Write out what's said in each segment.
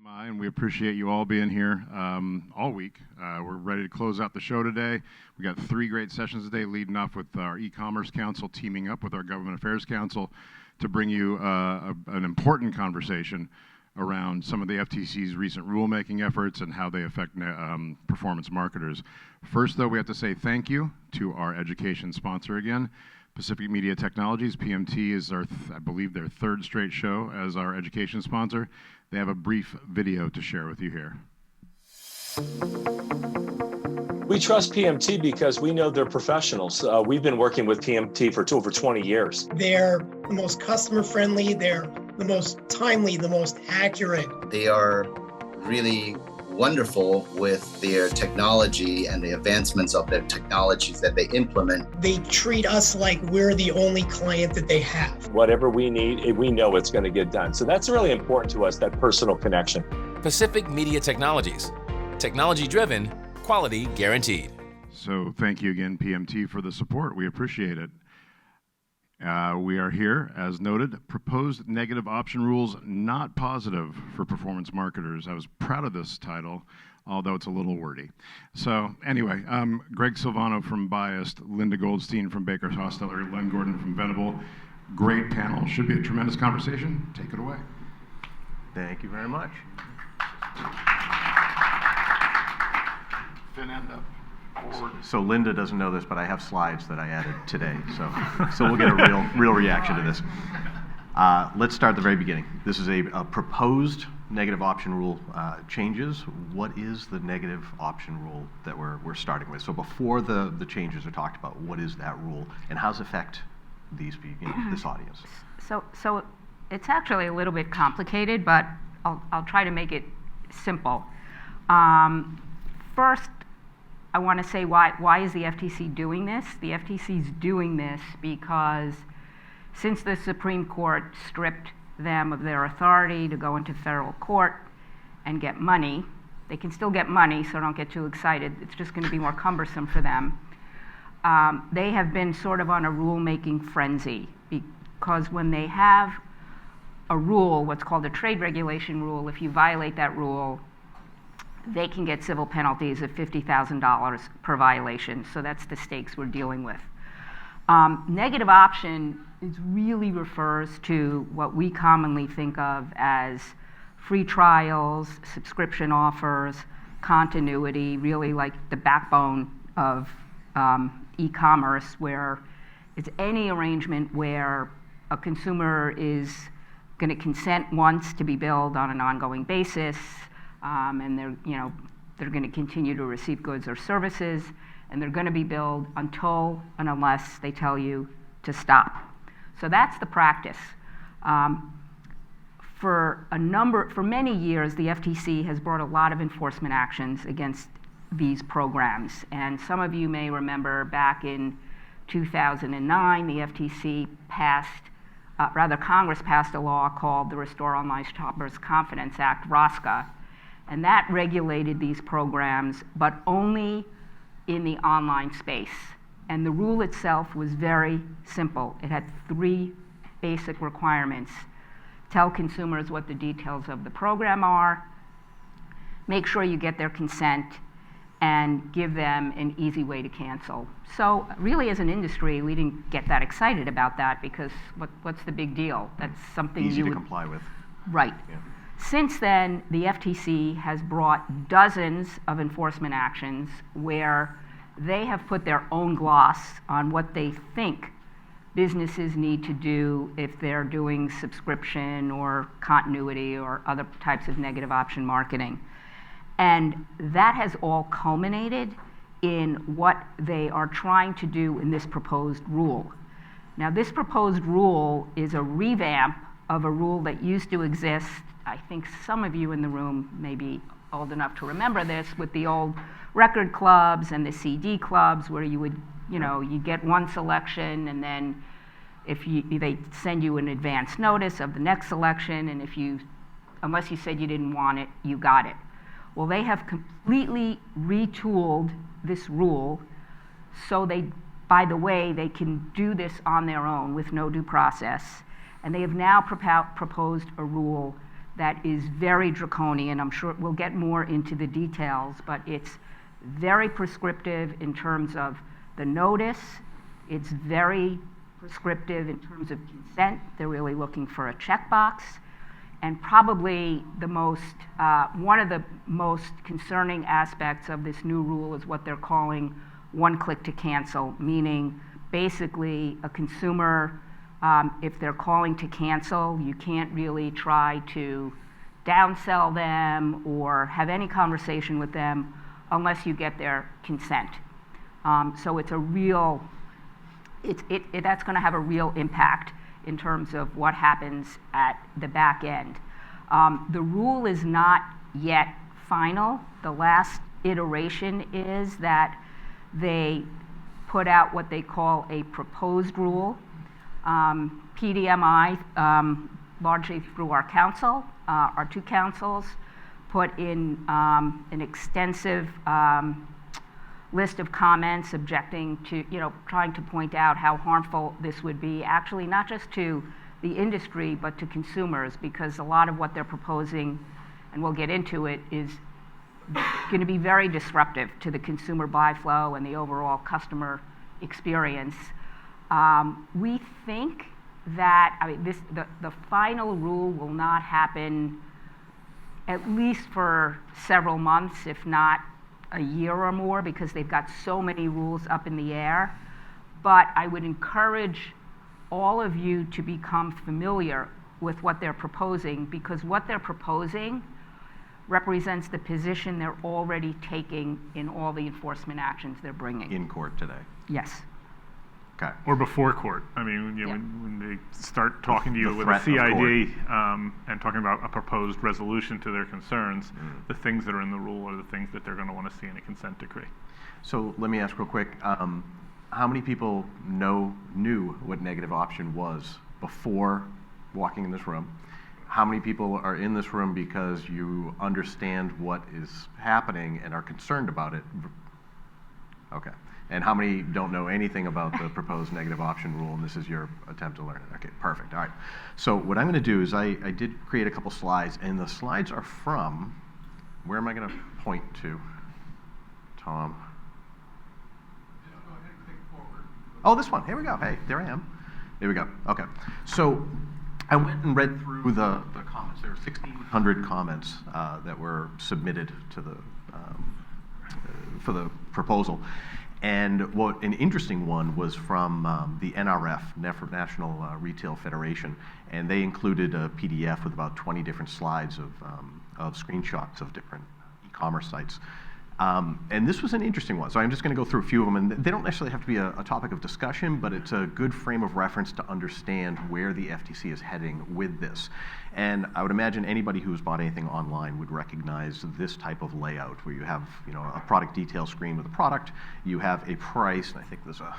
PDMI, and we appreciate you all being here all week. We're ready to close out the show today. We got 3 great sessions today, leading off with our E-Commerce Council teaming up with our Government Affairs Council to bring you an important conversation around some of the FTC's recent rulemaking efforts and how they affect performance marketers. First, though, we have to say thank you to our education sponsor again. Pacific Media Technologies, PMT, is our, I believe, their 3rd straight show as our education sponsor. They have a brief video to share with you here. We trust PMT because we know they're professionals. We've been working with PMT for over 20 years. They're the most customer-friendly, they're the most timely, the most accurate. They are really wonderful with their technology and the advancements of their technologies that they implement. They treat us like we're the only client that they have. Whatever we need, we know it's going to get done. So that's really important to us, that personal connection. Pacific Media Technologies. Technology-driven, quality guaranteed. So thank you again, PMT, for the support. We appreciate it. We are here, as noted, proposed negative option rules not positive for performance marketers. I was proud of this title, although it's a little wordy. So anyway, Greg Silvano from Buyist, Linda Goldstein from BakerHostetler, Len Gordon from Venable. Great panel. Should be a tremendous conversation. Take it away. Thank you very much. Fin end up. Forward. So Linda doesn't know this, but I have slides that I added today, so we'll get a real reaction to this. Let's start at the very beginning. This is a proposed negative option rule changes. What is the negative option rule that we're starting with? So before the changes are talked about, what is that rule, and how does it affect these this audience? So it's actually a little bit complicated, but I'll try to make it simple. First, I want to say why is the FTC doing this? The FTC is doing this because since the Supreme Court stripped them of their authority to go into federal court and get money, they can still get money, so don't get too excited. It's just going to be more cumbersome for them. They have been sort of on a rulemaking frenzy because when they have a rule, what's called a trade regulation rule, if you violate that rule, they can get civil penalties of $50,000 per violation. So that's the stakes we're dealing with. Negative option really refers to what we commonly think of as free trials, subscription offers, continuity, really like the backbone of e-commerce, where it's any arrangement where a consumer is going to consent once to be billed on an ongoing basis, and they're going to continue to receive goods or services, and they're going to be billed until and unless they tell you to stop. So that's the practice. For many years, the FTC has brought a lot of enforcement actions against these programs, and some of you may remember back in 2009, the FTC Congress passed a law called the Restore Online Shoppers Confidence Act, ROSCA, and that regulated these programs, but only in the online space. And the rule itself was very simple. It had 3 basic requirements. Tell consumers what the details of the program are, make sure you get their consent, and give them an easy way to cancel. So really, as an industry, we didn't get that excited about that because what's the big deal? That's something easy to comply with. Right. Yeah. Since then, the FTC has brought dozens of enforcement actions where they have put their own gloss on what they think businesses need to do if they're doing subscription or continuity or other types of negative option marketing. And that has all culminated in what they are trying to do in this proposed rule. Now, this proposed rule is a revamp of a rule that used to exist. I think some of you in the room may be old enough to remember this, with the old record clubs and the CD clubs, where you would, you get one selection, and then they send you an advance notice of the next selection, and unless you said you didn't want it, you got it. Well, they have completely retooled this rule so by the way, they can do this on their own with no due process. And they have now proposed a rule that is very draconian. I'm sure we'll get more into the details, but it's very prescriptive in terms of the notice. It's very prescriptive in terms of consent. They're really looking for a checkbox. And probably the most, one of the most concerning aspects of this new rule is what they're calling one click to cancel, meaning basically a consumer, if they're calling to cancel, you can't really try to downsell them or have any conversation with them unless you get their consent. So it's a real, that's going to have a real impact in terms of what happens at the back end. The rule is not yet final. The last iteration is that they put out what they call a proposed rule. PDMI, largely through our council, our two councils, put in an extensive list of comments objecting to, trying to point out how harmful this would be, actually not just to the industry, but to consumers, because a lot of what they're proposing, and we'll get into it, is going to be very disruptive to the consumer buy flow and the overall customer experience. We think that, the final rule will not happen at least for several months, if not a year or more, because they've got so many rules up in the air. But I would encourage all of you to become familiar with what they're proposing, because what they're proposing represents the position they're already taking in all the enforcement actions they're bringing. In court today. Yes. Okay. Or before court. I mean, Yeah. when they start talking to you The with a threat of CID and talking about a proposed resolution to their concerns, the things that are in the rule are the things that they're going to want to see in a consent decree. So let me ask real quick, how many people knew what negative option was before walking in this room? How many people are in this room because you understand what is happening and are concerned about it? Okay. And how many don't know anything about the proposed negative option rule, and this is your attempt to learn it? Okay, perfect. All right. So what I'm going to do is I did create a couple slides, and the slides are from, where am I going to point to, Tom? Just go ahead and click forward. Oh, this one. Here we go. Hey, there I am. There we go. Okay. So I went and read through the comments. There were 1,600 comments that were submitted to the for the proposal. And what an interesting one was from the NRF, National Retail Federation, and they included a PDF with about 20 different slides of screenshots of different e-commerce sites. And this was an interesting one, so I'm just going to go through a few of them, and they don't necessarily have to be a topic of discussion, but it's a good frame of reference to understand where the FTC is heading with this. And I would imagine anybody who's bought anything online would recognize this type of layout, where you have a product detail screen with a product, you have a price, and I think there's a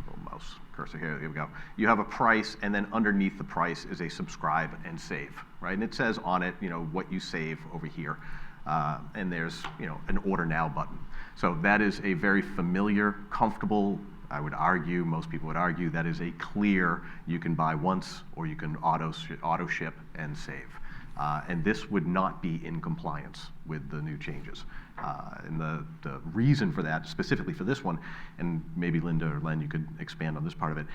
little mouse cursor here, there we go. You have a price, and then underneath the price is a subscribe and save, right? And it says on it, what you save over here. And there's an order now button. So that is a very familiar, comfortable, I would argue, most people would argue, that is a clear, you can buy once or you can auto ship and save. And this would not be in compliance with the new changes. And the reason for that, specifically for this one, and maybe Linda or Len, you could expand on this part of it,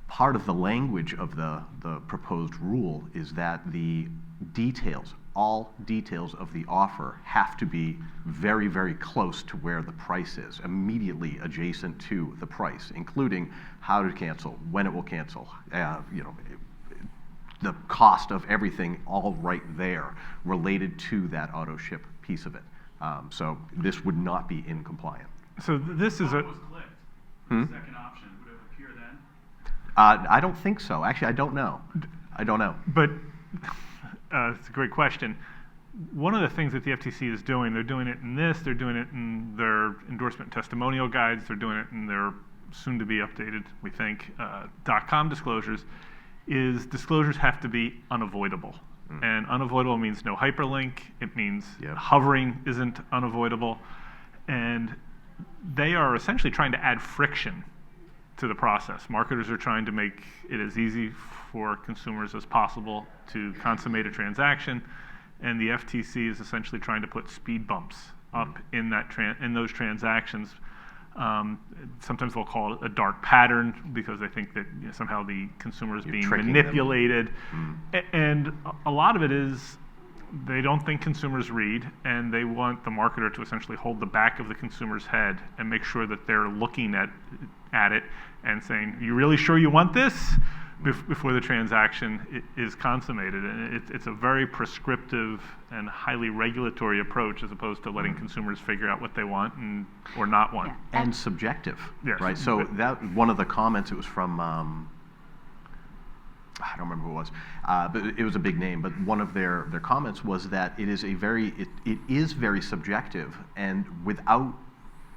part of the language of the proposed rule is that the details, all details of the offer have to be very, very close to where the price is, immediately adjacent to the price, including how to cancel, when it will cancel, the cost of everything, all right there, related to that auto ship piece of it. So this would not be in compliant. So this is a... was clicked, the second option, would it appear then? I don't think so. Actually, I don't know. But it's a great question. One of the things that the FTC is doing, they're doing it in this, they're doing it in their endorsement testimonial guides, they're doing it in their soon-to-be updated, we think, .com disclosures, is disclosures have to be unavoidable. And unavoidable means no hyperlink. It means hovering isn't unavoidable. And they are essentially trying to add friction to the process. Marketers are trying to make it as easy for consumers as possible to consummate a transaction. and the FTC is essentially trying to put speed bumps up in those transactions. Sometimes they'll call it a dark pattern because they think that somehow the consumer is being manipulated. And a lot of it is they don't think consumers read, and they want the marketer to essentially hold the back of the consumer's head and make sure that they're looking at it and saying, "You really sure you want this?" before the transaction is consummated. And it's a very prescriptive and highly regulatory approach as opposed to letting consumers figure out what they want or not want. Yeah. And subjective, Yes. right? So that one of the comments, it was from, I don't remember who it was, but it was a big name, but one of their comments was that it is very subjective, and without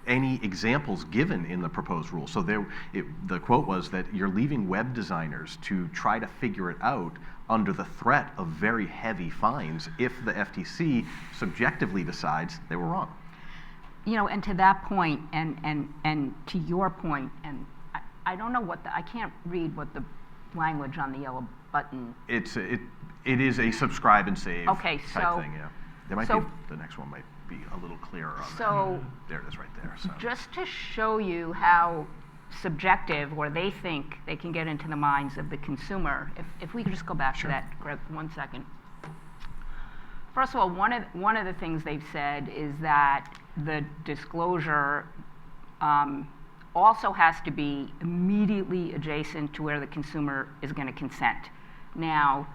any examples given in the proposed rule. So the quote was that you're leaving web designers to try to figure it out under the threat of very heavy fines if the FTC subjectively decides they were wrong. And to that point, and to your point, and I don't know I can't read what the language on the yellow button. It is a subscribe and save type thing, yeah. There might be, the next one might be a little clearer on that. There it is right there. So. Just to show you how subjective, or they think they can get into the minds of the consumer, if we could just go back to that, Greg, for 1 second. First of all, one of the things they've said is that the disclosure also has to be immediately adjacent to where the consumer is going to consent. Now,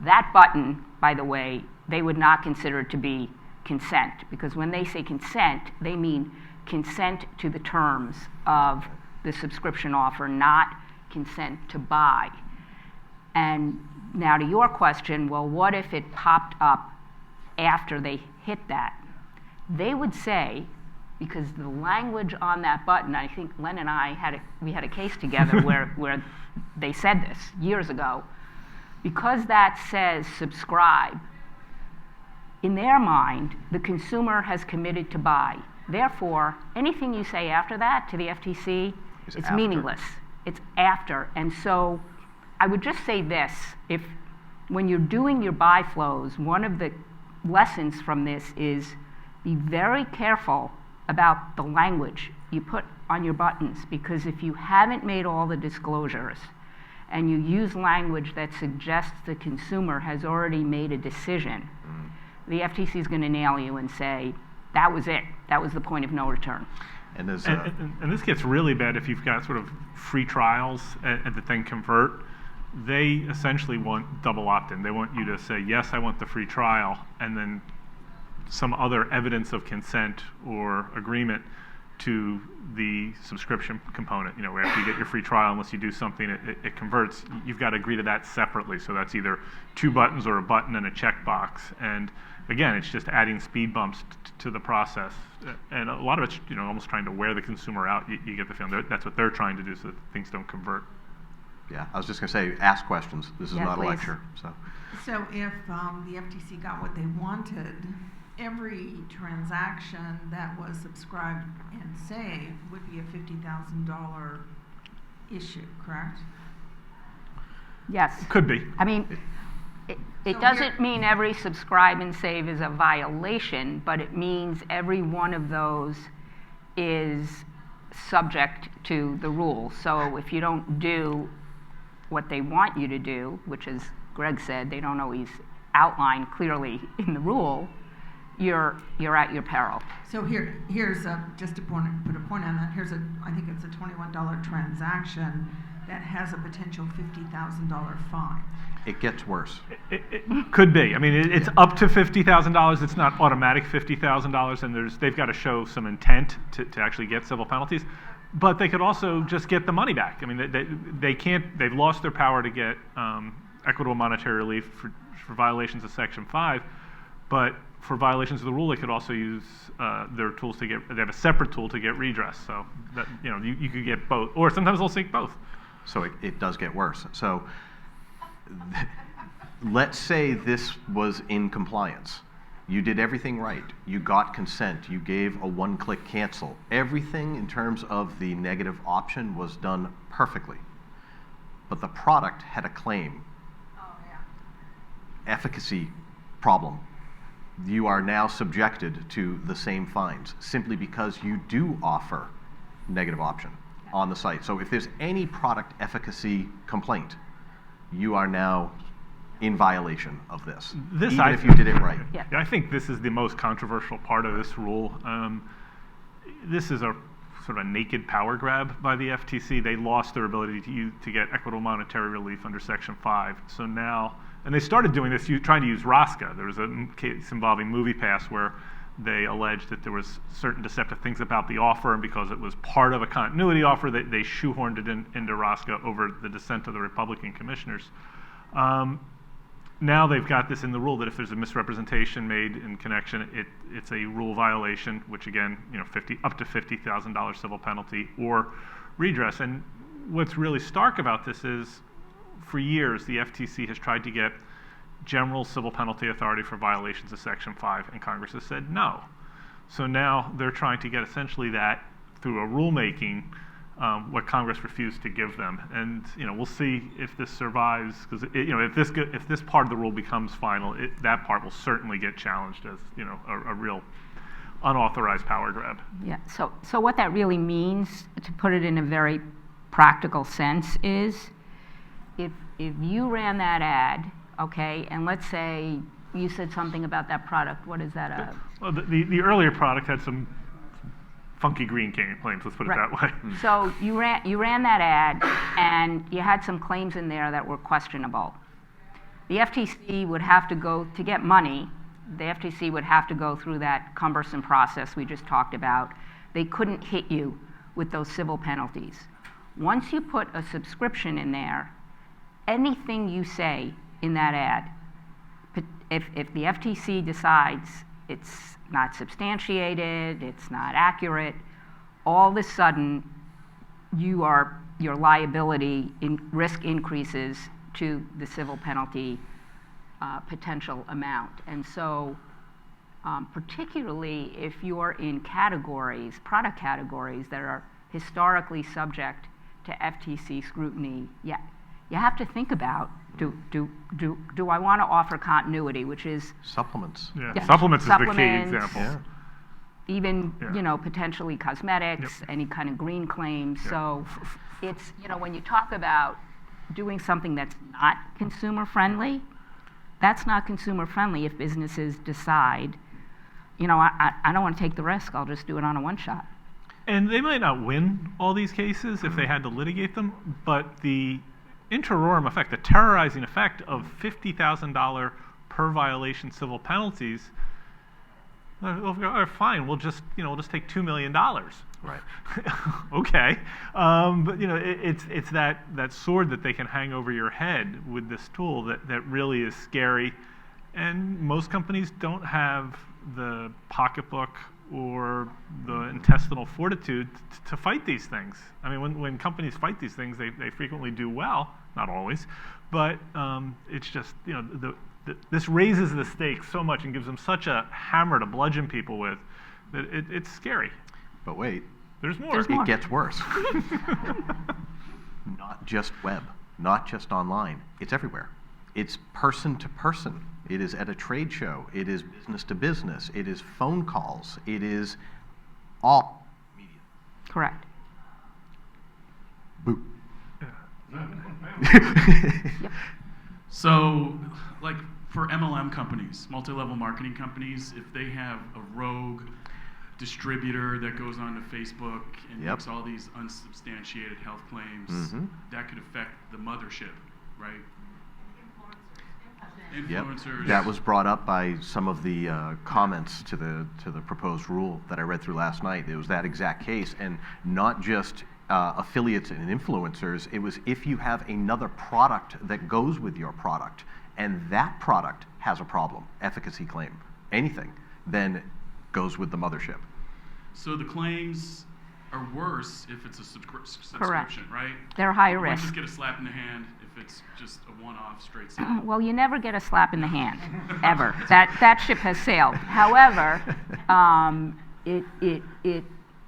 that button, by the way, they would not consider to be consent, because when they say consent, they mean consent to the terms of the subscription offer, not consent to buy. And now to your question, well, what if it popped up after they hit that? They would say, because the language on that button, I think Len and I had a case together where they said this years ago, because that says subscribe, in their mind, the consumer has committed to buy. Therefore, anything you say after that to the FTC, it's meaningless. It's after. And so I would just say this, when you're doing your buy flows, one of the lessons from this is be very careful about the language you put on your buttons, because if you haven't made all the disclosures and you use language that suggests the consumer has already made a decision, the FTC is going to nail you and say, that was it. That was the point of no return. And this gets really bad if you've got sort of free trials and that then convert. They essentially want double opt-in. They want you to say, yes, I want the free trial, and then some other evidence of consent or agreement to the subscription component. Where after you get your free trial, unless you do something, it converts. You've got to agree to that separately. So that's either 2 buttons or a button and a checkbox. And again, it's just adding speed bumps to the process. And a lot of it's almost trying to wear the consumer out. You get the feeling that's what they're trying to do so that things don't convert. Yeah, I was just going to say, ask questions. This is not please. a lecture. So if the FTC got what they wanted, every transaction that was subscribed and saved would be a $50,000 issue, correct? Yes. Could be. I mean, it doesn't mean every subscribe and save is a violation, but it means every one of those is subject to the rules. So if you don't do what they want you to do, which, as Greg said, they don't always outline clearly in the rule, you're at your peril. So here's just to put a point on that. I think it's a $21 transaction that has a potential $50,000 fine. It gets worse. It could be. I mean, it's up to $50,000. It's not automatic $50,000, and they've got to show some intent to actually get civil penalties. But they could also just get the money back. I mean, they can't. They've lost their power to get equitable monetary relief for violations of Section 5, but for violations of the rule, they could also use their tools to get. They have a separate tool to get redress. So that you could get both, or sometimes they'll seek both. So it does get worse. So let's say this was in compliance. You did everything right. You got consent. You gave a one-click cancel. Everything in terms of the negative option was done perfectly. But the product had a claim. Efficacy problem. you are now subjected to the same fines simply because you do offer negative option on the site. So if there's any product efficacy complaint, you are now in violation of this, even if you did it right. Yeah. I think this is the most controversial part of this rule. This is a sort of a naked power grab by the FTC. They lost their ability to get equitable monetary relief under Section 5. So now, and they started doing this trying to use ROSCA. There was a case involving MoviePass where they alleged that there was certain deceptive things about the offer, and because it was part of a continuity offer, they shoehorned it into ROSCA over the dissent of the Republican commissioners. Now they've got this in the rule that if there's a misrepresentation made in connection, it's a rule violation, which again, up to $50,000 civil penalty or redress. And what's really stark about this is, for years, the FTC has tried to get general civil penalty authority for violations of Section 5, and Congress has said no. So now they're trying to get essentially that through a rulemaking, what Congress refused to give them. And we'll see if this survives, because if this part of the rule becomes final, that part will certainly get challenged as a real unauthorized power grab. Yeah. So what that really means, to put it in a very practical sense, is if you ran that ad, okay, and let's say you said something about that product. What is that? Well, the earlier product had some funky green claims, let's put it that way. So you ran that ad, and you had some claims in there that were questionable. The FTC would have to go, to get money, the FTC would have to go through that cumbersome process we just talked about. They couldn't hit you with those civil penalties. Once you put a subscription in there, anything you say in that ad, if the FTC decides it's not substantiated, it's not accurate, all of a sudden your liability risk increases to the civil penalty potential amount. And so particularly if you're in product categories that are historically subject to FTC scrutiny, you have to think about, do I want to offer continuity, which is supplements. Supplements is the key example. Yeah. Even potentially cosmetics, any kind of green claims. Yeah. So it's when you talk about doing something that's not consumer friendly, that's not consumer friendly if businesses decide, I don't want to take the risk, I'll just do it on a one shot. And they might not win all these cases if they had to litigate them, but the interorum effect, the terrorizing effect of $50,000 per violation civil penalties, fine, we'll just take $2 million. Right. Okay. But it's that sword that they can hang over your head with this tool that really is scary. And most companies don't have the pocketbook or the intestinal fortitude to fight these things. I mean, when companies fight these things, they frequently do well, not always, but it's just, this raises the stakes so much and gives them such a hammer to bludgeon people with that it's scary. But wait, there's more. It gets worse. Not just web, not just online, it's everywhere. It's person to person. It is at a trade show. It is business to business. It is phone calls. It is all media. Correct. Boo. Yep. So, like for MLM companies, multi-level marketing companies, if they have a rogue distributor that goes onto Facebook and makes all these unsubstantiated health claims, that could affect the mothership, right? Influencers. Yep. That was brought up by some of the comments to the proposed rule that I read through last night. It was that exact case, and not just affiliates and influencers. It was if you have another product that goes with your product, and that product has a problem, efficacy claim, anything, then goes with the mothership. So the claims are worse if it's a subscription, Correct. Right? They're higher You risk. just get a slap in the hand if it's just a one-off straight sale. Well, you never get a slap in the hand, ever. That ship has sailed. However, it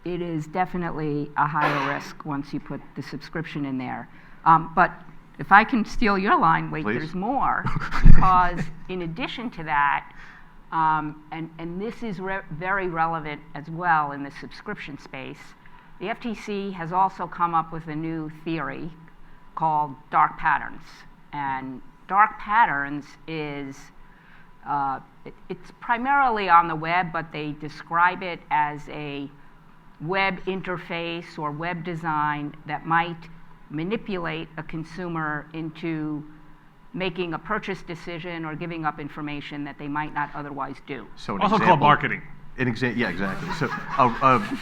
is definitely a higher risk once you put the subscription in there. But if I can steal your line, wait, Please. there's more, because in addition to that, and this is very relevant as well in the subscription space. The FTC has also come up with a new theory called dark patterns. And dark patterns is, it's primarily on the web, but they describe it as a web interface or web design that might manipulate a consumer into making a purchase decision or giving up information that they might not otherwise do. So also called marketing. Yeah, exactly. So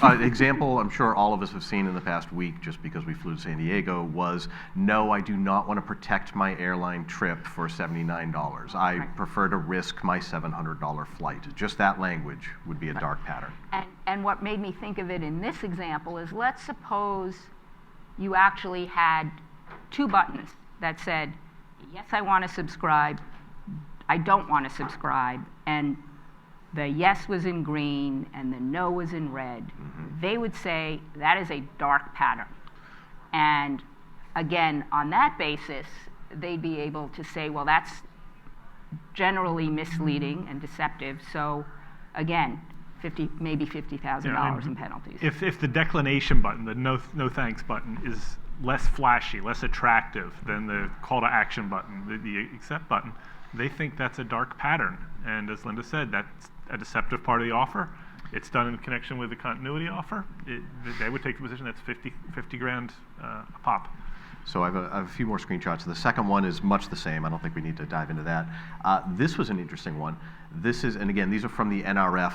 an example I'm sure all of us have seen in the past week, just because we flew to San Diego, was, no, I do not want to protect my airline trip for $79. I prefer to risk my $700 flight. Just that language would be a dark pattern. And what made me think of it in this example is, let's suppose you actually had two buttons that said, yes, I want to subscribe, I don't want to subscribe, and the yes was in green and the no was in red. They would say that is a dark pattern. And again, on that basis, they'd be able to say, well, that's generally misleading and deceptive. So again, maybe $50,000 in penalties. If the declination button, the no thanks button, is less flashy, less attractive than the call to action button, the accept button, they think that's a dark pattern. And as Linda said, that's a deceptive part of the offer. It's done in connection with the continuity offer. They would take the position that's 50 grand a pop. So I have a few more screenshots. The second one is much the same. I don't think we need to dive into that. This was an interesting one. This is, and again, these are from the NRF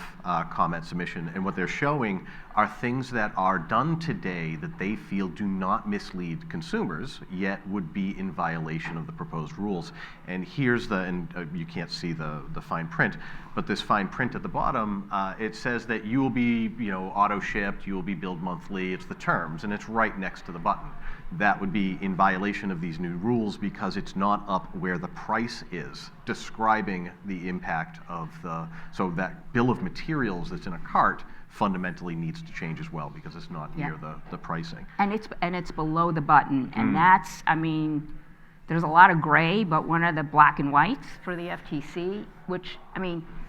comment submission, and what they're showing are things that are done today that they feel do not mislead consumers, yet would be in violation of the proposed rules. And here's you can't see the fine print, but this fine print at the bottom, it says that you will be, auto shipped, you will be billed monthly. It's the terms, and it's right next to the button. That would be in violation of these new rules because it's not up where the price is, describing the impact of so that bill of materials that's in a cart fundamentally needs to change as well because it's not near the pricing. And it's below the button, and that's, there's a lot of gray, but one of the black and whites for the FTC, which,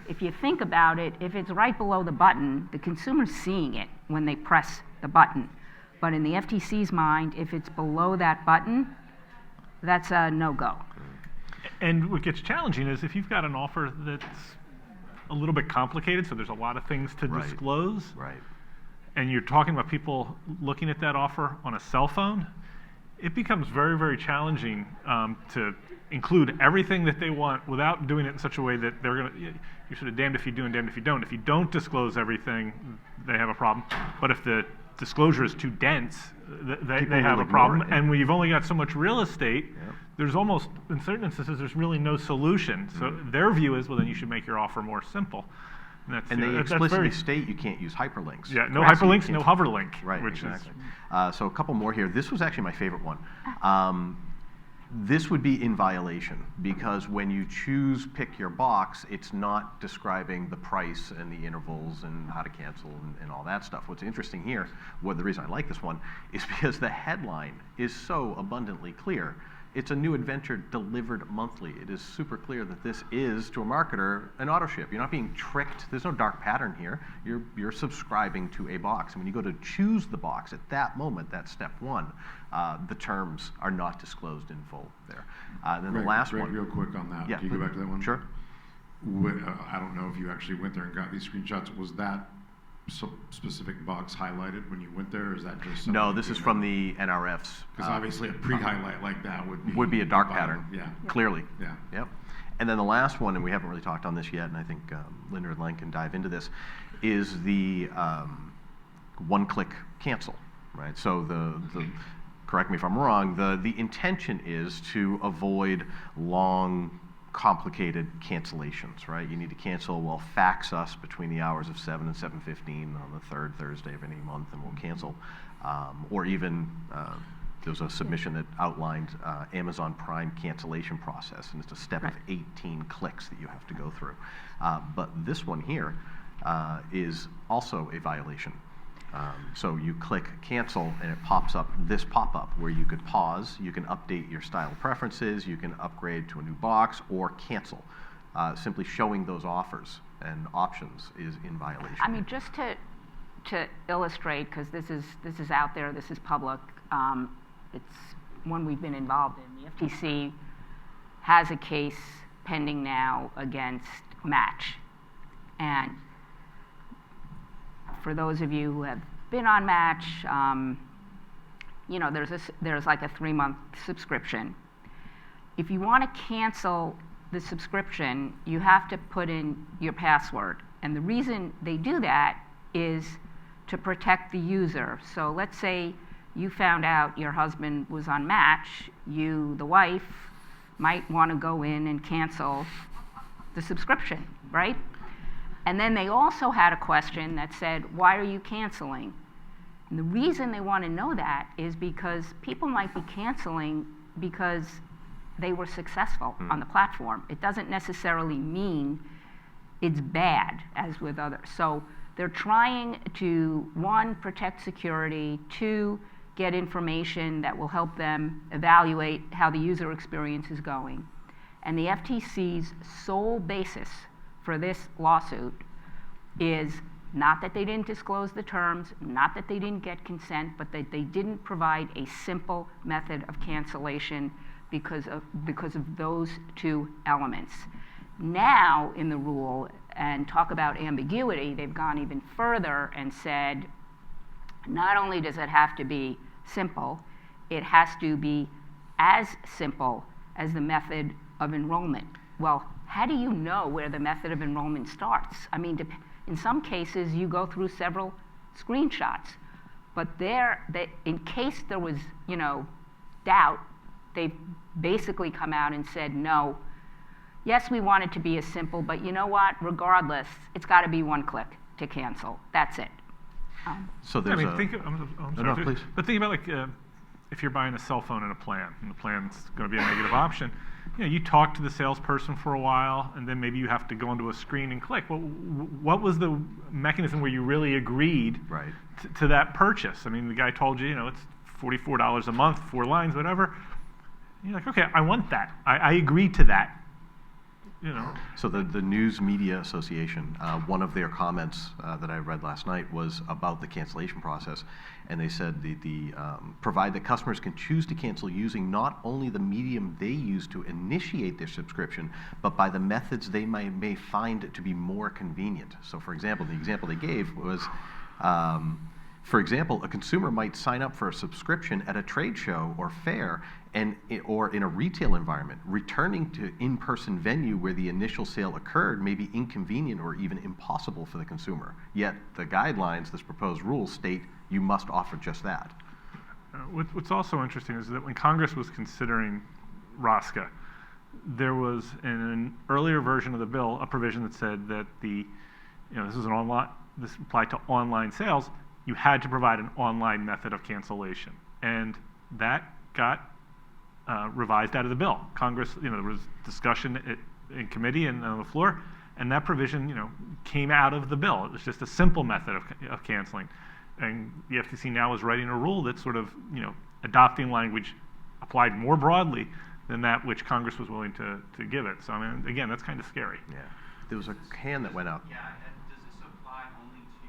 if you think about it, if it's right below the button, the consumer's seeing it when they press the button. But in the FTC's mind, if it's below that button, that's a no-go. And what gets challenging is if you've got an offer that's a little bit complicated, so there's a lot of things to disclose, and you're talking about people looking at that offer on a cell phone, it becomes very, very challenging to include everything that they want without doing it in such a way that you're sort of damned if you do and damned if you don't. If you don't disclose everything, they have a problem. But if the disclosure is too dense, they have a problem. And when you've only got so much real estate, there's almost, in certain instances, there's really no solution. So their view is, well, then you should make your offer more simple. And they explicitly state you can't use hyperlinks. Yeah, no hyperlinks, no hoverlink. Right, exactly. So a couple more here. This was actually my favorite one. This would be in violation because when you choose pick your box, it's not describing the price and the intervals and how to cancel and all that stuff. What's interesting here, the reason I like this one, is because the headline is so abundantly clear. It's a new adventure delivered monthly. It is super clear that this is, to a marketer, an auto ship. You're not being tricked. There's no dark pattern here. You're subscribing to a box. And when you go to choose the box, at that moment, that's step one, the terms are not disclosed in full there. And then the last one. Real quick on that. Yeah, Can you go back to that one? Sure. I don't know if you actually went there and got these screenshots. Was that specific box highlighted when you went there, or is that just no? This is from the NRF's. Because obviously a pre-highlight like that would be a dark pattern. Yeah, clearly. Yeah. Yep. And then the last one, and we haven't really talked on this yet, and I think Linda and Len can dive into this, is the one-click cancel. Right. So the correct me if I'm wrong. The intention is to avoid long, complicated cancellations, right? You need to cancel, well, fax us between the hours of 7 and 7:15 on the third Thursday of any month, and we'll cancel. Or even, there's a submission that outlined Amazon Prime cancellation process, and it's a step of 18 clicks that you have to go through. But this one here is also a violation. So you click cancel and it pops up this pop-up where you could pause, you can update your style preferences, you can upgrade to a new box or cancel. simply showing those offers and options is in violation. I mean, just to illustrate, because this is out there, this is public. It's one we've been involved in. The FTC has a case pending now against Match, and for those of you who have been on Match, there's like a 3-month subscription. If you want to cancel the subscription, you have to put in your password. And the reason they do that is to protect the user. So let's say you found out your husband was on Match, you, the wife, might want to go in and cancel the subscription, right? And then they also had a question that said, why are you canceling? And the reason they want to know that is because people might be canceling because they were successful on the platform. It doesn't necessarily mean it's bad, as with others. So they're trying to, 1, protect security, 2, get information that will help them evaluate how the user experience is going. And the FTC's sole basis for this lawsuit is not that they didn't disclose the terms, not that they didn't get consent, but that they didn't provide a simple method of cancellation because of those 2 elements. Now in the rule, and talk about ambiguity, they've gone even further and said, not only does it have to be simple, it has to be as simple as the method of enrollment. Well, how do you know where the method of enrollment starts? I mean, in some cases, you go through several screenshots, but in case there was, doubt, they've basically come out and said, no, yes, we want it to be as simple, but you know what? Regardless, it's got to be 1 click to cancel. That's it. So there's I'm sorry, please. But think about if you're buying a cell phone in a plan, and the plan's going to be a negative option, you talk to the salesperson for a while, and then maybe you have to go onto a screen and click. Well, what was the mechanism where you really agreed to that purchase? I mean, the guy told you, it's $44 a month, 4 lines, whatever. You're like, okay, I want that. I agree to that. So the News Media Association, one of their comments that I read last night was about the cancellation process, and they said provide that customers can choose to cancel using not only the medium they use to initiate their subscription, but by the methods they may find to be more convenient. So for example, the example they gave was, for example, a consumer might sign up for a subscription at a trade show or fair or in a retail environment. Returning to in-person venue where the initial sale occurred may be inconvenient or even impossible for the consumer. Yet the guidelines, this proposed rule, state you must offer just that. What's also interesting is that when Congress was considering ROSCA, there was in an earlier version of the bill a provision that said that this applied to online sales. You had to provide an online method of cancellation, and that got revised out of the bill. Congress, there was discussion in committee and on the floor, and that provision, came out of the bill. It was just a simple method of canceling, and the FTC now is writing a rule that's sort of, adopting language applied more broadly than that which Congress was willing to give it. So, I mean, again, that's kind of scary. Yeah. There was a hand that went up. Yeah. Does this apply only to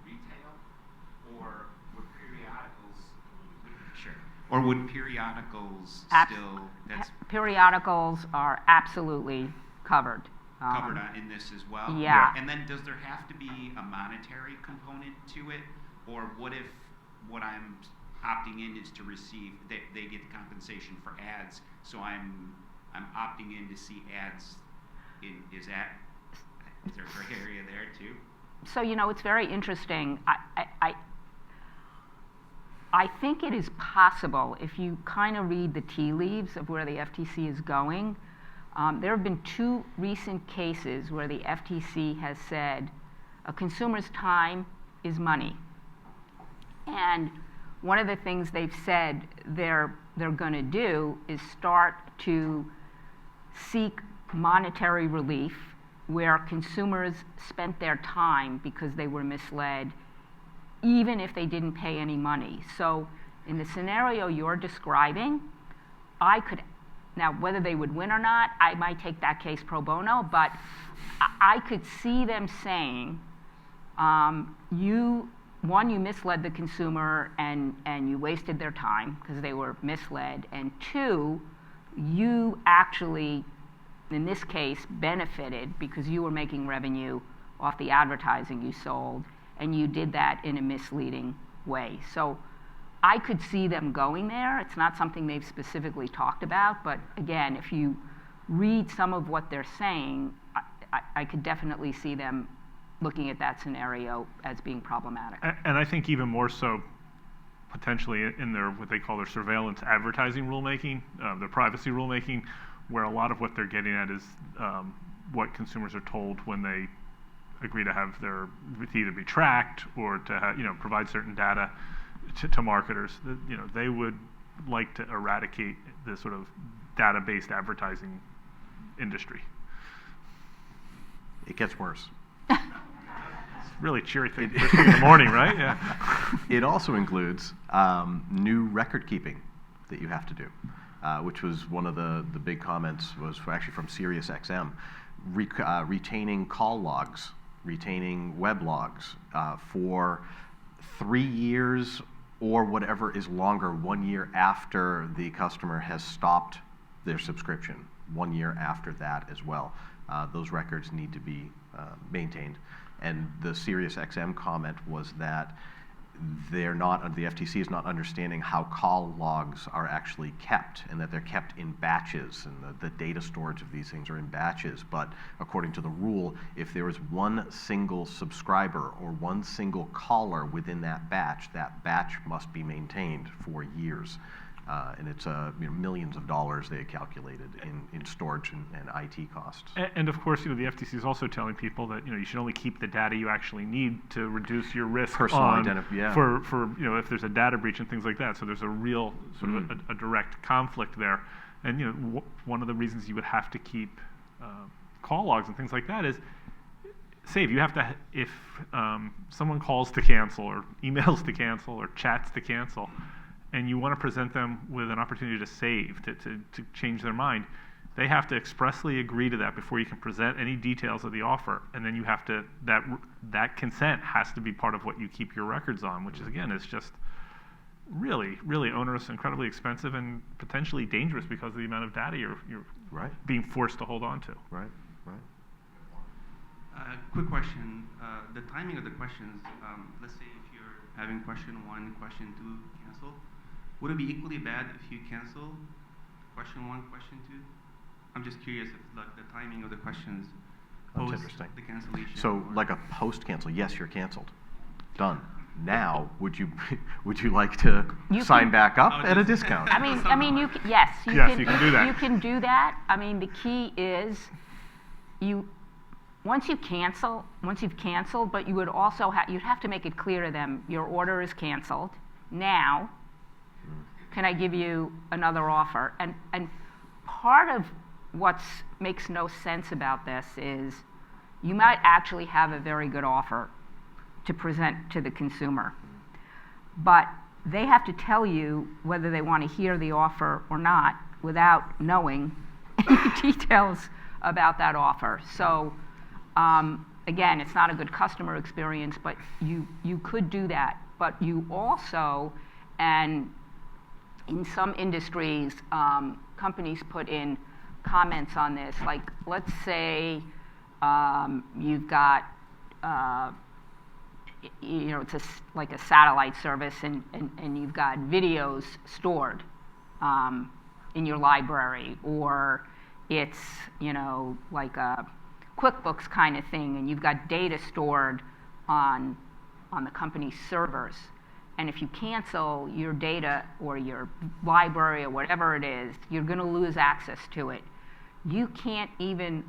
retail, or would periodicals? Sure. Or would periodicals still? Periodicals are absolutely covered. Covered in this as well? Yeah. And then does there have to be a monetary component to it? Or what if what I'm opting in is to receive, they get the compensation for ads, so I'm opting in to see ads. Is there a gray area there too? So, it's very interesting. I think it is possible, if you kind of read the tea leaves of where the FTC is going. There have been 2 recent cases where the FTC has said a consumer's time is money. And one of the things they've said they're going to do is start to seek monetary relief where consumers spent their time because they were misled, even if they didn't pay any money. So in the scenario you're describing, I could Now, whether they would win or not, I might take that case pro bono, but I could see them saying, you misled the consumer and you wasted their time because they were misled, and 2, you actually, in this case, benefited because you were making revenue off the advertising you sold, and you did that in a misleading way. So I could see them going there. It's not something they've specifically talked about, but again, if you read some of what they're saying, I could definitely see them looking at that scenario as being problematic. And I think even more so potentially in their, what they call their surveillance advertising rulemaking, their privacy rulemaking, where a lot of what they're getting at is what consumers are told when they agree to have to either be tracked or to have, provide certain data to marketers. They would like to eradicate this sort of data-based advertising industry. It gets worse. Really cheery thing first thing in the morning, right? Yeah. It also includes new record keeping that you have to do, which was one of the big comments was actually from SiriusXM, retaining call logs, retaining web logs for 3 years or whatever is longer, 1 year after the customer has stopped their subscription, 1 year after that as well. Those records need to be maintained. And the SiriusXM comment was that the FTC is not understanding how call logs are actually kept, and that they're kept in batches, and the data storage of these things are in batches. But according to the rule, if there is one single subscriber or one single caller within that batch must be maintained for years. And it's millions of dollars they had calculated in storage and IT costs. And of course, the FTC is also telling people that you should only keep the data you actually need to reduce your risk for if there's a data breach and things like that. So there's a real sort of a direct conflict there. And one of the reasons you would have to keep call logs and things like that is, say if someone calls to cancel or emails to cancel or chats to cancel, and you want to present them with an opportunity to save, to change their mind, they have to expressly agree to that before you can present any details of the offer. And then you have to, that consent has to be part of what you keep your records on, which is, again, is just really, really onerous, incredibly expensive, and potentially dangerous because of the amount of data you're right. being forced to hold on to. Right. Quick question. The timing of the questions, let's say if you're having question 1, question 2, cancel. Would it be equally bad if you cancel question 1, question 2? I'm just curious if the timing of the questions post the cancellation. So like a post cancel, yes, you're canceled. Done. Now, would you like to sign back up at a discount? I mean, you can do that. You can do that. I mean, the key is once you've canceled, but you would also you'd have to make it clear to them your order is canceled. Now, can I give you another offer? And part of what makes no sense about this is you might actually have a very good offer to present to the consumer, but they have to tell you whether they want to hear the offer or not without knowing any details about that offer. So again, it's not a good customer experience, but you could do that. But you also, and in some industries, companies put in comments on this. Like, let's say you've got, it's like a satellite service, and you've got videos stored in your library, or it's like a QuickBooks kind of thing, and you've got data stored on the company's servers. And if you cancel your data or your library or whatever it is, you're going to lose access to it. You can't even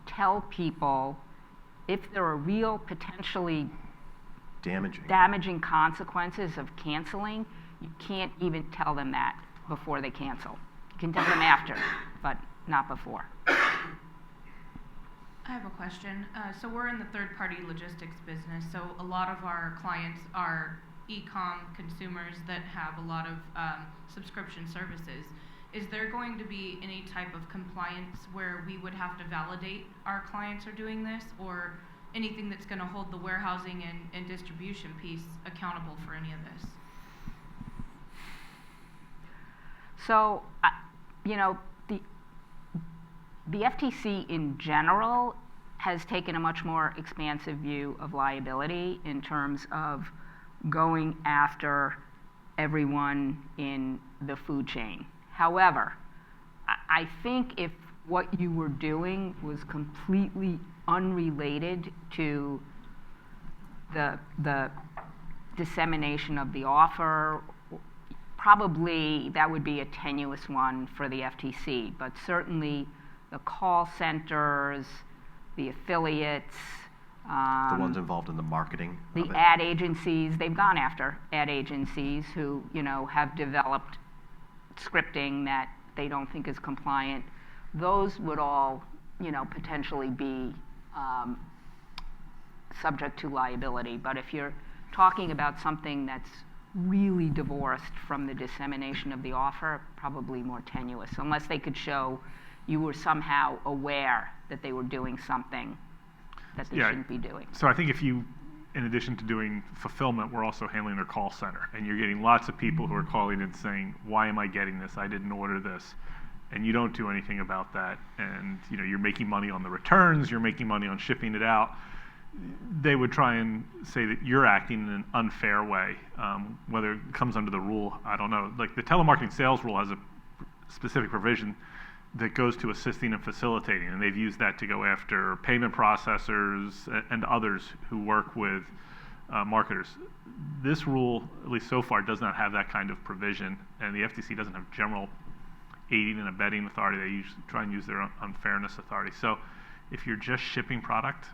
tell people if there are real potentially damaging consequences of canceling. You can't even tell them that before they cancel. You can tell them after, but not before. I have a question. So we're in the third-party logistics business, so a lot of our clients are e-com consumers that have a lot of subscription services. is there going to be any type of compliance where we would have to validate our clients are doing this, or anything that's going to hold the warehousing and distribution piece accountable for any of this? So, you know, the FTC in general has taken a much more expansive view of liability in terms of going after everyone in the food chain. However, I think if what you were doing was completely unrelated to the dissemination of the offer, probably that would be a tenuous one for the FTC. But certainly the call centers, the affiliates, the ones involved in the marketing, the ad agencies, they've gone after ad agencies who, you know, have developed scripting that they don't think is compliant. Those would all, you know, potentially be subject to liability. But if you're talking about something that's really divorced from the dissemination of the offer, probably more tenuous, unless they could show you were somehow aware that they were doing something that they shouldn't be doing. So I think if you, in addition to doing fulfillment, we're also handling their call center, and you're getting lots of people who are calling and saying, why am I getting this? I didn't order this. And you don't do anything about that. And you know, you're making money on the returns, you're making money on shipping it out. They would try and say that you're acting in an unfair way. Whether it comes under the rule, I don't know. Like the telemarketing sales rule has a specific provision that goes to assisting and facilitating, and they've used that to go after payment processors and others who work with marketers. This rule, at least so far, does not have that kind of provision, and the FTC doesn't have general aiding and abetting authority. They usually try and use their unfairness authority. So if you're just shipping product,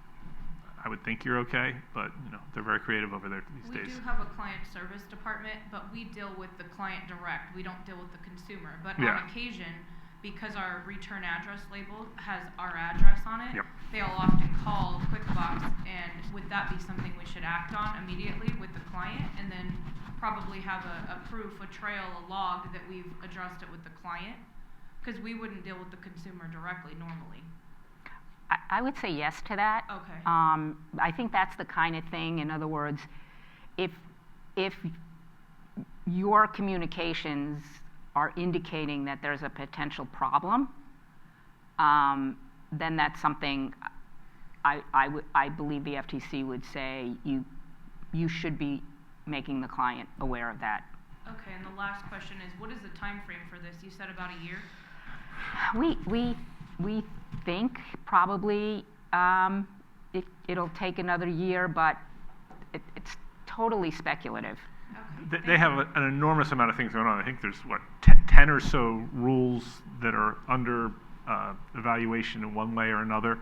I would think you're okay, but you know, they're very creative over there these days. We do have a client service department, but we deal with the client direct. We don't deal with the consumer. But on occasion, because our return address label has our address on it, they'll often call QuickBox, and would that be something we should act on immediately with the client, and then probably have a proof, a trail, a log that we've addressed it with the client? Because we wouldn't deal with the consumer directly normally. I would say yes to that. Okay. I think that's the kind of thing. In other words, if your communications are indicating that there's a potential problem, then that's something I believe the FTC would say you should be making the client aware of that. Okay, and the last question is, what is the time frame for this? You said about a year? We think probably it'll take another year, but it's totally speculative. Okay. They have an enormous amount of things going on. I think there's, 10 or so rules that are under evaluation in one way or another.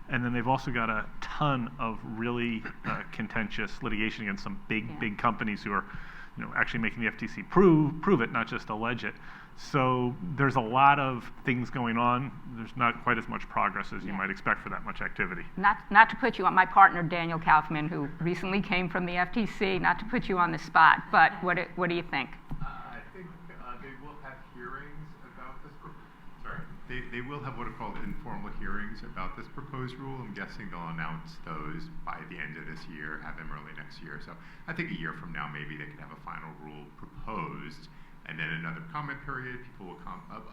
And then they've also got a ton of really contentious litigation against some big companies who are, you know, actually making the FTC prove it, not just allege it. So there's a lot of things going on. There's not quite as much progress as you might expect for that much activity. Not to put you on, my partner Daniel Kaufman, who recently came from the FTC, not to put you on the spot, but what do you think? I think they will have hearings about this. They will have what are called informal hearings about this proposed rule. I'm guessing they'll announce those by the end of this year, have them early next year. So I think a year from now, maybe they could have a final rule proposed. And then another comment period, people will come up.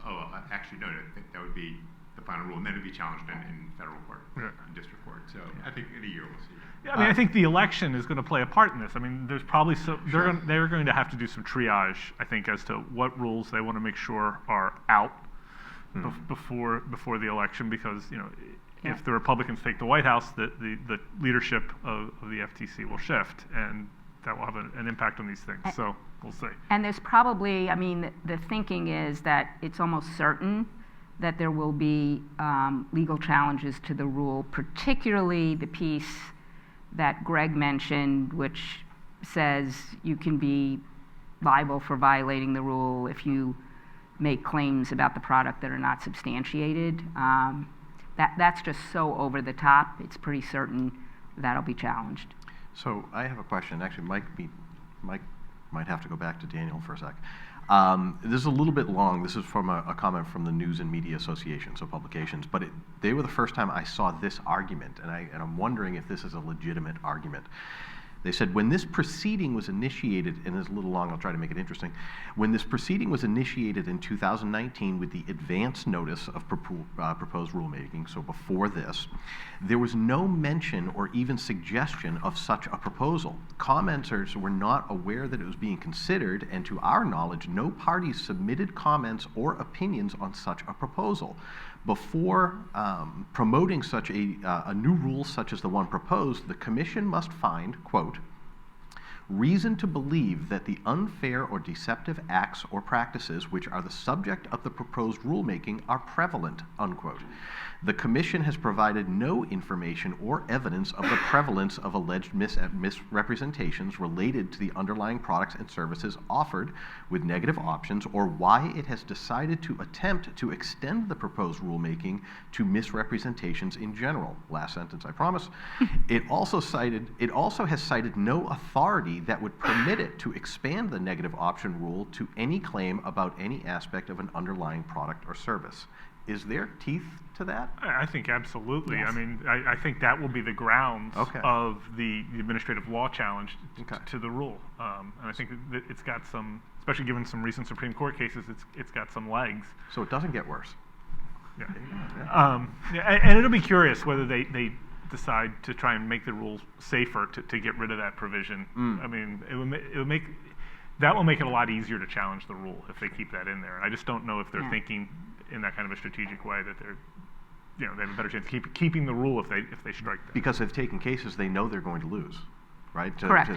Actually, no, I think that would be the final rule, and then it'd be challenged in federal court, in district court. So I think in a year we'll see. Yeah, I mean, I think the election is going to play a part in this. I mean, there's probably they're going to have to do some triage, I think, as to what rules they want to make sure are out before the election, because you know, if the Republicans take the White House, the leadership of the FTC will shift, and that will have an impact on these things. So we'll see. And there's probably, I mean, the thinking is that it's almost certain that there will be legal challenges to the rule, particularly the piece that Greg mentioned, which says you can be liable for violating the rule if you make claims about the product that are not substantiated. That's just so over the top, it's pretty certain that'll be challenged. So I have a question. Actually, Mike Might have to go back to Daniel for a sec. This is a little bit long. This is from a comment from the News and Media Association, so publications, but they were the first time I saw this argument, and I'm wondering if this is a legitimate argument. They said, when this proceeding was initiated, and it's a little long, I'll try to make it interesting. When this proceeding was initiated in 2019 with the advance notice of proposed rulemaking, so before this, there was no mention or even suggestion of such a proposal. Commenters were not aware that it was being considered, and to our knowledge, no parties submitted comments or opinions on such a proposal. Before promoting such a new rule such as the one proposed, the Commission must find, quote, reason to believe that the unfair or deceptive acts or practices which are the subject of the proposed rulemaking are prevalent, unquote. The Commission has provided no information or evidence of the prevalence of alleged misrepresentations related to the underlying products and services offered with negative options, or why it has decided to attempt to extend the proposed rulemaking to misrepresentations in general. Last sentence, I promise. It also has cited no authority that would permit it to expand the negative option rule to any claim about any aspect of an underlying product or service. Is there teeth to that? I think absolutely. Yes. I mean, I think that will be the grounds Okay. of the administrative law challenge to the rule. And I think that it's got some, especially given some recent Supreme Court cases, it's got some legs. So it doesn't get worse. Yeah. And it'll be curious whether they decide to try and make the rules safer to get rid of that provision. I mean, that will make it a lot easier to challenge the rule if they keep that in there. And I just don't know if they're thinking in that kind of a strategic way that they have a better chance of keeping the rule if they strike that. Because they've taken cases they know they're going to lose, right? Correct.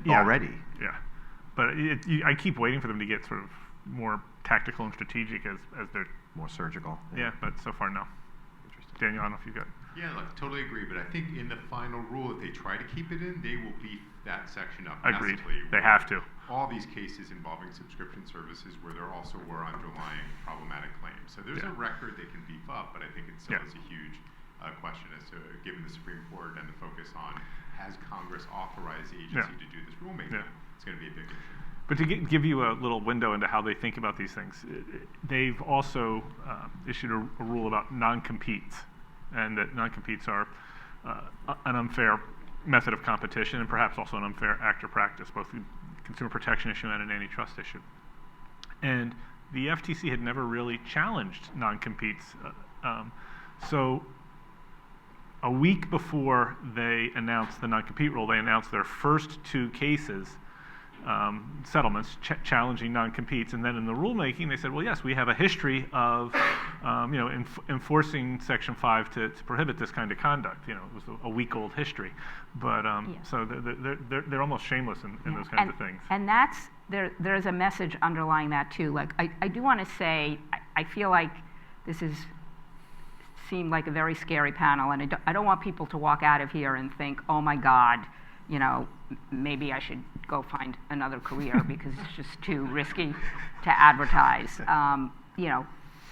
Already. Yeah. But I keep waiting for them to get sort of more tactical and strategic as they're more surgical. Yeah, but so far, no. Interesting. Daniel, I don't know if you've got. Yeah, look, totally agree. But I think in the final rule, if they try to keep it in, they will beef that section up Agreed. massively. They have to. All these cases involving subscription services where there also were underlying problematic claims. So there's a record they can beef up, but I think it still is a huge question as to, given the Supreme Court and the focus on, has Congress authorized the agency to do this rulemaking? It's going to be a big issue. But to give you a little window into how they think about these things, they've also issued a rule about non-competes, and that non-competes are an unfair method of competition and perhaps also an unfair act or practice, both a consumer protection issue and an antitrust issue. And the FTC had never really challenged non-competes. So a week before they announced the non-compete rule, they announced their first two cases, settlements challenging non-competes, and then in the rulemaking they said, well, yes, we have a history of enforcing Section 5 to prohibit this kind of conduct. It was a week-old history, but so they're almost shameless in those kinds of things. And there's a message underlying that too. Like I do want to say, I feel like this seemed like a very scary panel, and I don't want people to walk out of here and think, oh my God, maybe I should go find another career because it's just too risky to advertise.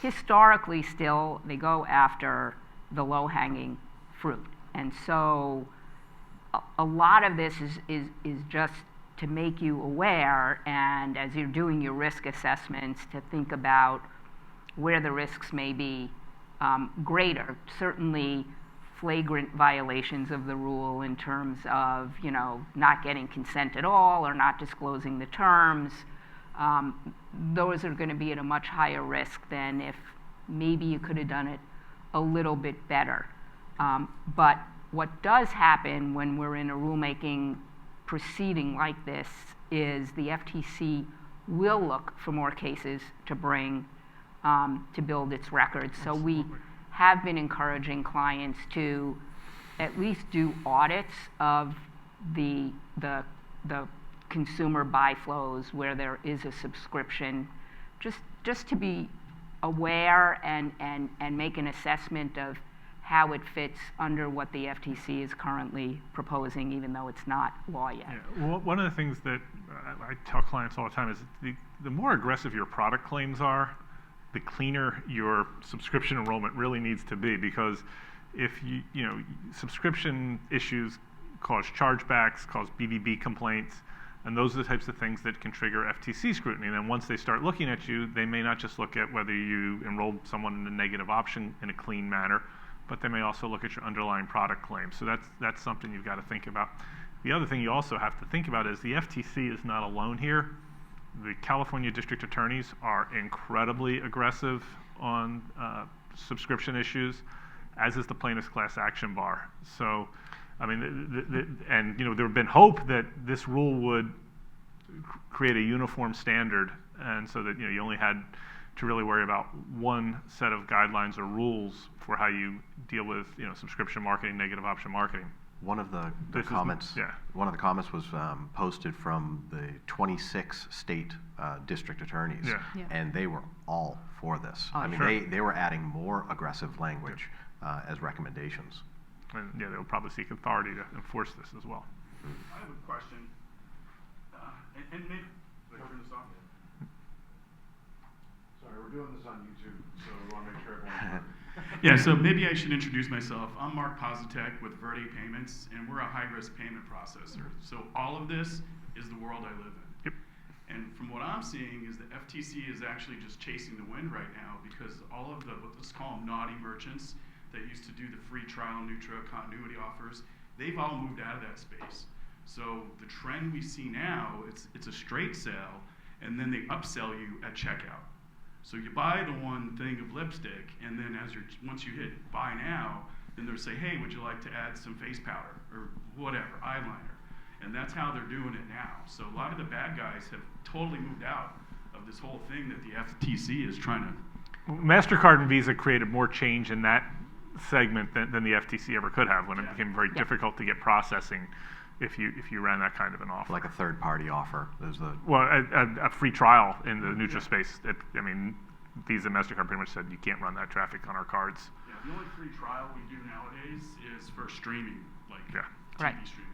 Historically still, they go after the low-hanging fruit. And so a lot of this is just to make you aware, and as you're doing your risk assessments, to think about where the risks may be greater. Certainly flagrant violations of the rule in terms of, not getting consent at all or not disclosing the terms. Those are going to be at a much higher risk than if maybe you could have done it a little bit better. But what does happen when we're in a rulemaking proceeding like this is the FTC will look for more cases to bring to build its record. So we have been encouraging clients to at least do audits of the consumer buy flows where there is a subscription, just to be aware and make an assessment of how it fits under what the FTC is currently proposing, even though it's not law yet. Yeah. Well, one of the things that I tell clients all the time is the more aggressive your product claims are, the cleaner your subscription enrollment really needs to be, because if subscription issues cause chargebacks, cause BBB complaints, And those are the types of things that can trigger FTC scrutiny. And then once they start looking at you, they may not just look at whether you enrolled someone in a negative option in a clean manner, but they may also look at your underlying product claim. So that's something you've got to think about. The other thing you also have to think about is the FTC is not alone here. The California district attorneys are incredibly aggressive on subscription issues, as is the plaintiff's class action bar. So, I mean, and there have been hope that this rule would create a uniform standard, and so that you only had to really worry about one set of guidelines or rules for how you deal with subscription marketing, negative option marketing. One of the comments was posted from the 26 state district attorneys, and they were all for this. I mean, they were adding more aggressive language as recommendations. And they'll probably seek authority to enforce this as well. I have a question, and maybe turn this off. Sorry, we're doing this on YouTube, so we want to make sure everyone's Yeah, so maybe I should introduce myself. I'm Mark Positek with Verde Payments, and we're a high-risk payment processor. So all of this is the world I live in. Yep. And from what I'm seeing is the FTC is actually just chasing the wind right now, because all of the, let's call them naughty merchants that used to do the free trial, neutral, continuity offers, they've all moved out of that space. So the trend we see now, it's a straight sale, and then they upsell you at checkout. So you buy the one thing of lipstick, and then once you hit buy now, then they'll say, hey, would you like to add some face powder or whatever, eyeliner? And that's how they're doing it now. So a lot of the bad guys have totally moved out of this whole thing that the FTC is trying to. MasterCard and Visa created more change in that segment than the FTC ever could have, when it became very difficult to get processing if you ran that kind of an offer. Like a third-party offer. A free trial in the neutral space. I mean, Visa and MasterCard pretty much said you can't run that traffic on our cards. Yeah, the only free trial we do nowadays is for streaming, like TV streaming.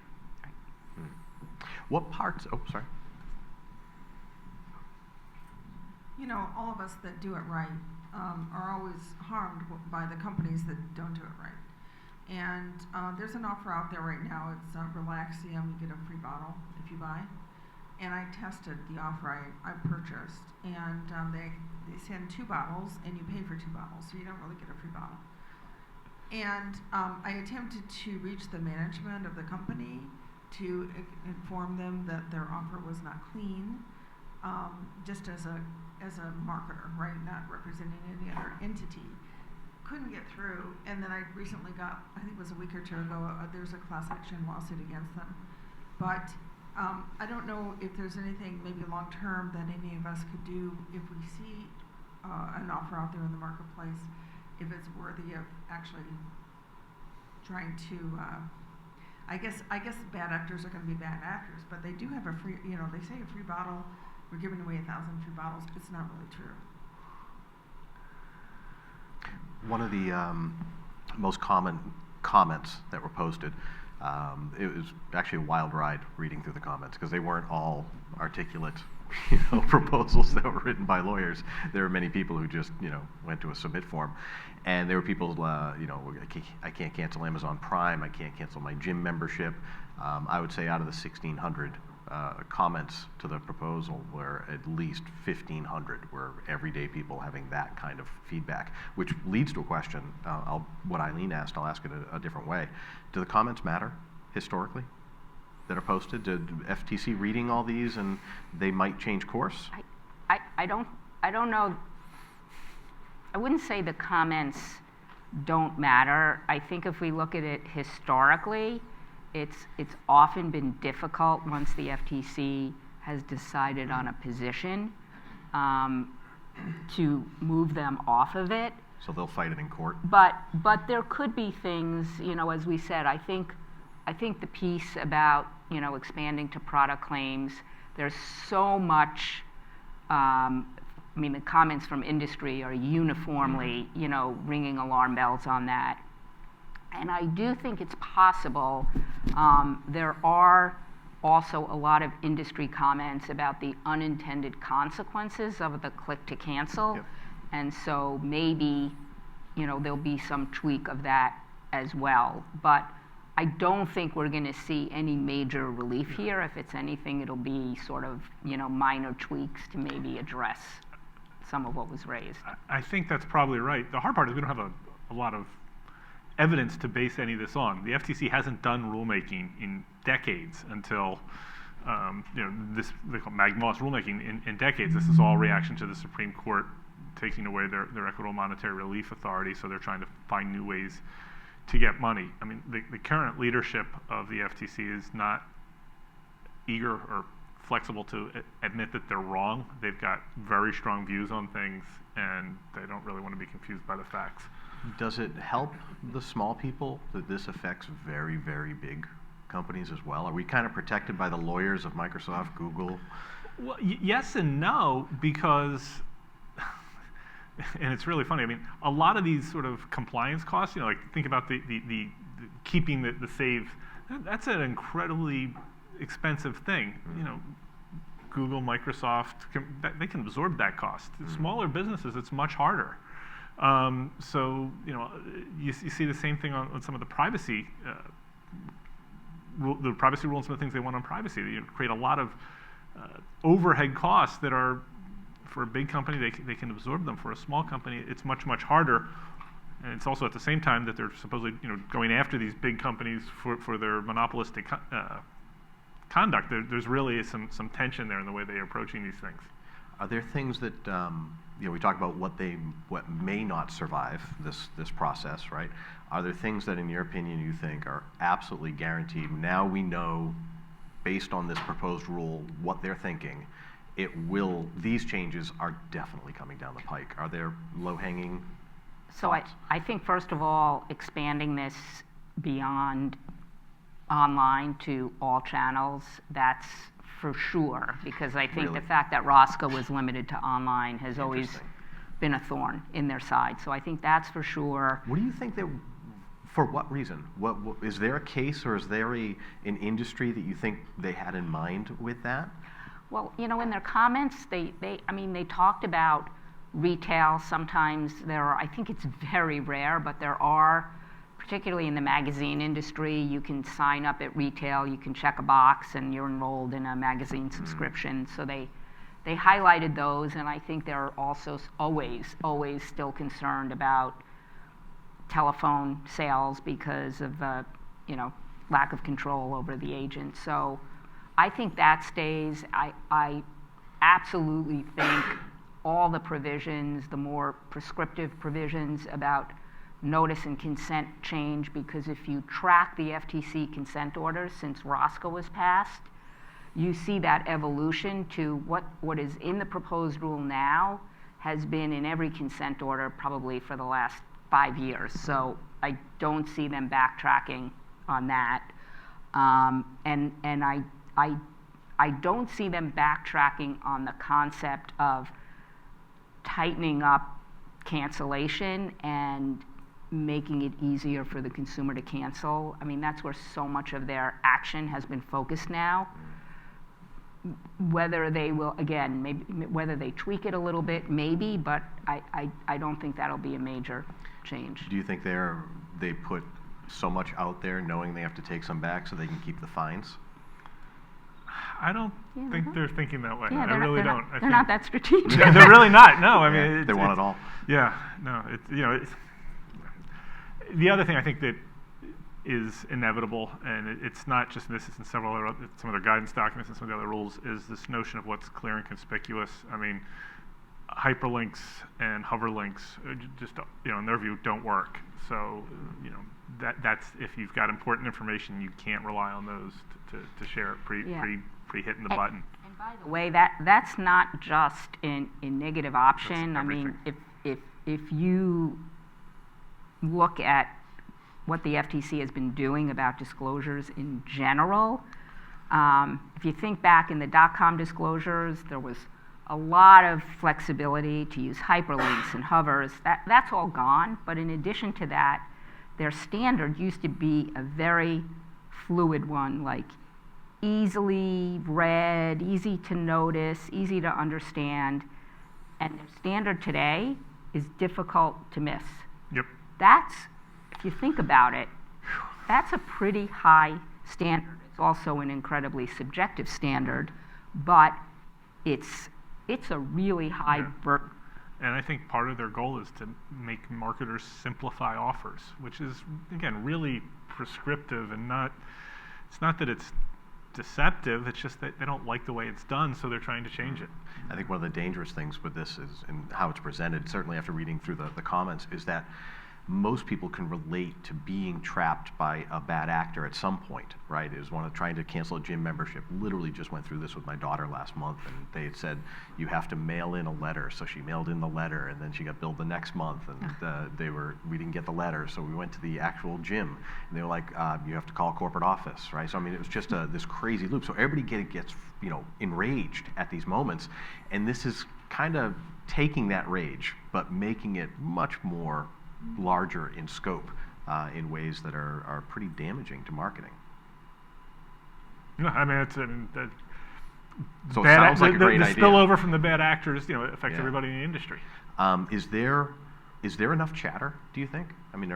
What parts? Oh, sorry. All of us that do it right are always harmed by the companies that don't do it right. And there's an offer out there right now. It's Relaxium. You get a free bottle if you buy. And I tested the offer I purchased, and they send 2 bottles, and you pay for 2 bottles, so you don't really get a free bottle. And I attempted to reach the management of the company to inform them that their offer was not clean, just as a marketer, right, not representing any other entity. Couldn't get through, and then I recently got, I think it was a week or 2 ago, there's a class action lawsuit against them. But I don't know if there's anything maybe long term that any of us could do if we see an offer out there in the marketplace, if it's worthy of actually trying to, I guess bad actors are going to be bad actors, but they do have a free, they say a free bottle, we're giving away 1,000 free bottles, but it's not really true. One of the most common comments that were posted, it was actually a wild ride reading through the comments, because they weren't all articulate proposals that were written by lawyers. There were many people who just went to a submit form, and there were people I can't cancel Amazon Prime, I can't cancel my gym membership. I would say out of the 1,600 comments to the proposal, where at least 1,500 were everyday people having that kind of feedback, which leads to a question. What Eileen asked, I'll ask it a different way. Do the comments matter historically that are posted? Did FTC reading all these and they might change course? I don't know. I wouldn't say the comments don't matter. I think if we look at it historically, it's often been difficult once the FTC has decided on a position to move them off of it. So they'll fight it in court. But there could be ththings, as we said. I think the piece about expanding to product claims. There's so much. The comments from industry are uniformly, ringing alarm bells on that. And I do think it's possible. There are also a lot of industry comments about the unintended consequences of the click to cancel. Yep. And so maybe, there'll be some tweak of that as well. But I don't think we're going to see any major relief here. If it's anything, it'll be sort of, minor tweaks to maybe address some of what was raised. I think that's probably right. The hard part is we don't have a lot of evidence to base any of this on. The FTC hasn't done rulemaking in decades until, this they call Mag Moss rulemaking in decades. This is all reaction to the Supreme Court taking away their equitable monetary relief authority, so they're trying to find new ways to get money. I mean, the current leadership of the FTC is not eager or flexible to admit that they're wrong. They've got very strong views on things, and they don't really want to be confused by the facts. Does it help the small people that this affects very, very big companies as well? Are we kind of protected by the lawyers of Microsoft, Google? Well, yes and no, because, and it's really funny, I mean, a lot of these sort of compliance costs, like think about the keeping the save, that's an incredibly expensive thing. Google, Microsoft, they can absorb that cost. Smaller businesses, it's much harder. So you see the same thing on some of the privacy, the privacy rule and some of the things they want on privacy. They create a lot of overhead costs that are, for a big company, they can absorb them. For a small company, it's much, much harder. And it's also at the same time that they're supposedly going after these big companies for their monopolistic conduct. There's really some tension there in the way they're approaching these things. Are there things that we talk about what may not survive this process, right? Are there things that, in your opinion, you think are absolutely guaranteed? Now we know, based on this proposed rule, what they're thinking. These changes are definitely coming down the pike. Are there low-hanging So I think, first of all, expanding this beyond online to all channels, that's for sure, because I think the fact that Roscoe was limited to online has always been a thorn in their side. So I think that's for sure. What do you think for what reason? What is there a case, or is there an industry that you think they had in mind with that? Well, in their comments, they talked about retail. Sometimes I think it's very rare, but there are, particularly in the magazine industry, you can sign up at retail, you can check a box, and you're enrolled in a magazine subscription. So they highlighted those, and I think they're also always still concerned about telephone sales because of lack of control over the agent. So I think that stays. I absolutely think all the provisions, the more prescriptive provisions about notice and consent change, because if you track the FTC consent orders since Roscoe was passed, you see that evolution to what is in the proposed rule now has been in every consent order probably for the last 5 years. So I don't see them backtracking on that. And I don't see them backtracking on the concept of tightening up cancellation and making it easier for the consumer to cancel. I mean, that's where so much of their action has been focused now. Whether they will, again, maybe whether they tweak it a little bit, maybe, but I don't think that'll be a major change. Do you think they put so much out there knowing they have to take some back so they can keep the fines? I don't think they're thinking that way. Yeah, I really don't. They're not that strategic. They're really not. No, I mean, they want it all. Yeah, no, it's the other thing I think that is inevitable, and it's not just this, it's in some other guidance documents and some of the other rules, is this notion of what's clear and conspicuous. I mean, hyperlinks and hoverlinks just, in their view, don't work. So, that's, if you've got important information, you can't rely on those to share it pre-hitting the button. And by the way, that's not just in negative option. I mean, if you look at what the FTC has been doing about disclosures in general, if you think back in the .com disclosures, there was a lot of flexibility to use hyperlinks and hovers. That's all gone. But in addition to that, their standard used to be a very fluid one, like easily read, easy to notice, easy to understand. And their standard today is difficult to miss. Yep. That's, if you think about it, that's a pretty high standard. It's also an incredibly subjective standard, but it's a really high burden. And I think part of their goal is to make marketers simplify offers, which is, again, really prescriptive and it's not that it's deceptive, it's just that they don't like the way it's done, so they're trying to change it. I think one of the dangerous things with this is, and how it's presented, certainly after reading through the comments, is that most people can relate to being trapped by a bad actor at some point, right? It was one of trying to cancel a gym membership. Literally just went through this with my daughter last month, and they had said, you have to mail in a letter. So she mailed in the letter, and then she got billed the next month, and we didn't get the letter, so we went to the actual gym, and they were like, you have to call corporate office, right? So I mean, it was just this crazy loop. So everybody gets enraged at these moments, and this is kind of taking that rage, but making it much more larger in scope in ways that are pretty damaging to marketing. No, I mean, so it sounds like a great idea. The spillover from the bad actors, affects everybody in the industry. Is there enough chatter, do you think? I mean,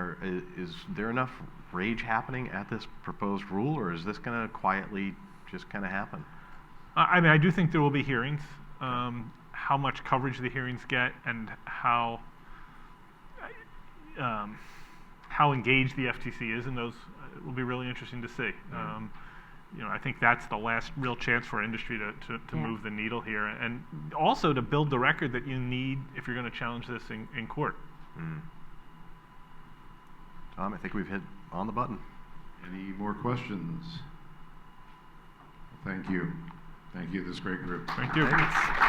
is there enough rage happening at this proposed rule, or is this going to quietly just kind of happen? I mean, I do think there will be hearings. How much coverage the hearings get and how engaged the FTC is in those will be really interesting to see. I think that's the last real chance for industry to move the needle here, and also to build the record that you need if you're going to challenge this in court. Tom, I think we've hit on the button. Any more questions? Thank you. Thank you, this great group. Thank you. Thanks.